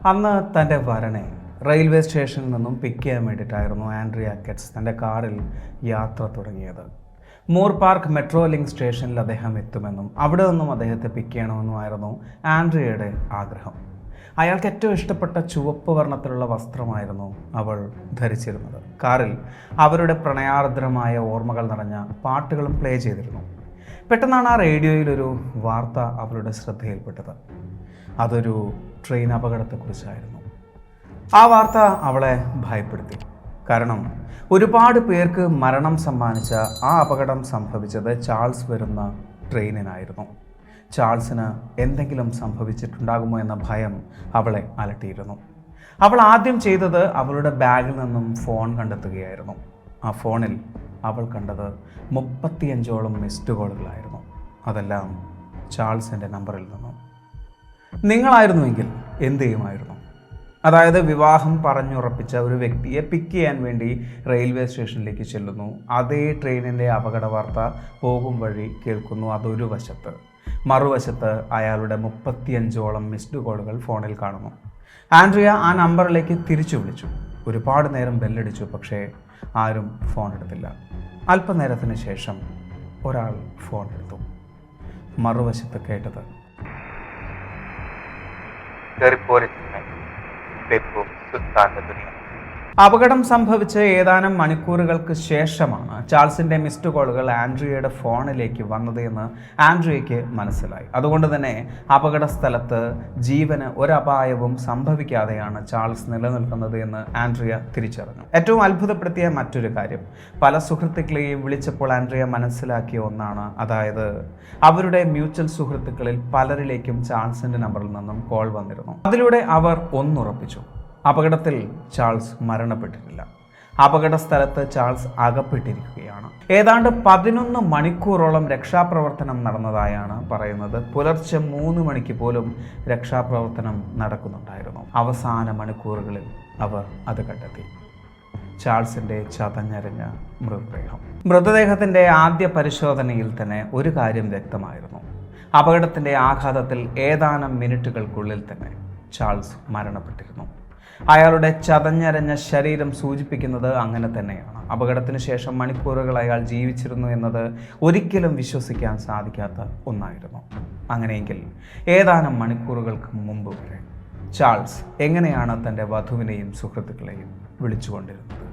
അന്ന് തൻ്റെ വരനെ റെയിൽവേ സ്റ്റേഷനിൽ നിന്നും പിക്ക് ചെയ്യാൻ വേണ്ടിയിട്ടായിരുന്നു ആൻഡ്രിയ കെറ്റ്സ് തൻ്റെ കാറിൽ യാത്ര തുടങ്ങിയത്. മൂർ പാർക്ക് മെട്രോ ലിങ്ക് സ്റ്റേഷനിൽ അദ്ദേഹം എത്തുമെന്നും അവിടെ നിന്നും അദ്ദേഹത്തെ പിക്ക് ചെയ്യണമെന്നുമായിരുന്നു ആൻഡ്രിയയുടെ ആഗ്രഹം. അയാൾക്ക് ഏറ്റവും ഇഷ്ടപ്പെട്ട ചുവപ്പ് വർണ്ണത്തിലുള്ള വസ്ത്രമായിരുന്നു അവൾ ധരിച്ചിരുന്നത്. കാറിൽ അവരുടെ പ്രണയാർദ്രമായ ഓർമ്മകൾ നിറഞ്ഞ പാട്ടുകളും പ്ലേ ചെയ്തിരുന്നു. പെട്ടെന്നാണ് ആ റേഡിയോയിലൊരു വാർത്ത അവളുടെ ശ്രദ്ധയിൽപ്പെട്ടത്. അതൊരു ട്രെയിൻ അപകടത്തെക്കുറിച്ചായിരുന്നു. ആ വാർത്ത അവളെ ഭയപ്പെടുത്തി. കാരണം ഒരുപാട് പേർക്ക് മരണം സമ്മാനിച്ച ആ അപകടം സംഭവിച്ചത് ചാൾസ് വരുന്ന ട്രെയിനിനായിരുന്നു. ചാൾസിന് എന്തെങ്കിലും സംഭവിച്ചിട്ടുണ്ടാകുമോ എന്ന ഭയം അവളെ അലട്ടിയിരുന്നു. അവൾ ആദ്യം ചെയ്തത് അവളുടെ ബാഗിൽ നിന്നും ഫോൺ കണ്ടെത്തുകയായിരുന്നു. ആ ഫോണിൽ അവൾ കണ്ടത് 35ഓളം മിസ്ഡ് കോളുകളായിരുന്നു. അതെല്ലാം ചാൾസിൻ്റെ നമ്പറിൽ നിന്നും. നിങ്ങളായിരുന്നുവെങ്കിൽ എന്ത് ചെയ്യുമായിരുന്നു? അതായത് വിവാഹം പറഞ്ഞുറപ്പിച്ച ഒരു വ്യക്തിയെ പിക്ക് ചെയ്യാൻ വേണ്ടി റെയിൽവേ സ്റ്റേഷനിലേക്ക് ചെല്ലുന്നു. അതേ ട്രെയിനിൻ്റെ അപകട വാർത്ത പോകും വഴി കേൾക്കുന്നു. അതൊരു വശത്ത്. മറുവശത്ത് അയാളുടെ 35ഓളം മിസ്ഡ് കോളുകൾ ഫോണിൽ കാണുന്നു. ആൻഡ്രിയ ആ നമ്പറിലേക്ക് തിരിച്ചു വിളിച്ചു. ഒരുപാട് നേരം ബെല്ലടിച്ചു, പക്ഷേ ആരും ഫോൺ എടുത്തില്ല. അല്പനേരത്തിന് ശേഷം ഒരാൾ ഫോൺ എടുത്തു. മറുവശത്ത് കേട്ടത് അപകടം സംഭവിച്ച് ഏതാനും മണിക്കൂറുകൾക്ക് ശേഷമാണ് ചാൾസിൻ്റെ മിസ്ഡ് കോളുകൾ ആൻഡ്രിയയുടെ ഫോണിലേക്ക് വന്നത് എന്ന് ആൻഡ്രിയയ്ക്ക് മനസ്സിലായി. അതുകൊണ്ട് തന്നെ അപകട സ്ഥലത്ത് ജീവന് ഒരപായവും സംഭവിക്കാതെയാണ് ചാൾസ് നിലനിൽക്കുന്നത് എന്ന് ആൻഡ്രിയ തിരിച്ചറിഞ്ഞു. ഏറ്റവും അത്ഭുതപ്പെടുത്തിയ മറ്റൊരു കാര്യം, പല സുഹൃത്തുക്കളെയും വിളിച്ചപ്പോൾ ആൻഡ്രിയ മനസ്സിലാക്കിയ ഒന്നാണ്. അതായത് അവരുടെ മ്യൂച്വൽ സുഹൃത്തുക്കളിൽ പലരിലേക്കും ചാൾസിൻ്റെ നമ്പറിൽ നിന്നും കോൾ വന്നിരുന്നു. അതിലൂടെ അവർ ഒന്നുറപ്പിച്ചു, അപകടത്തിൽ ചാൾസ് മരണപ്പെട്ടിട്ടില്ല. അപകട സ്ഥലത്ത് ചാൾസ് അകപ്പെട്ടിരിക്കുകയാണ്. ഏതാണ്ട് 11 മണിക്കൂറോളം രക്ഷാപ്രവർത്തനം നടന്നതായാണ് പറയുന്നത്. പുലർച്ചെ 3 മണിക്ക് പോലും രക്ഷാപ്രവർത്തനം നടക്കുന്നുണ്ടായിരുന്നു. അവസാന മണിക്കൂറുകളിൽ അവർ അത് കണ്ടെത്തി, ചാൾസിൻ്റെ ചതഞ്ഞരഞ്ഞ മൃതദേഹത്തിൻ്റെ ആദ്യ പരിശോധനയിൽ തന്നെ ഒരു കാര്യം വ്യക്തമായിരുന്നു. അപകടത്തിൻ്റെ ആഘാതത്തിൽ ഏതാനും മിനിറ്റുകൾക്കുള്ളിൽ തന്നെ ചാൾസ് മരണപ്പെട്ടിരുന്നു. അയാളുടെ ചതഞ്ഞരഞ്ഞ ശരീരം സൂചിപ്പിക്കുന്നത് അങ്ങനെ തന്നെയാണ്. അപകടത്തിന് ശേഷം മണിക്കൂറുകൾ അയാൾ ജീവിച്ചിരുന്നു എന്നത് ഒരിക്കലും വിശ്വസിക്കാൻ സാധിക്കാത്ത ഒന്നായിരുന്നു. അങ്ങനെയെങ്കിൽ ഏതാനും മണിക്കൂറുകൾക്ക് മുമ്പ് വരെ ചാൾസ് എങ്ങനെയാണ് തൻ്റെ വധുവിനെയും സുഹൃത്തുക്കളെയും വിളിച്ചുകൊണ്ടിരുന്നത്?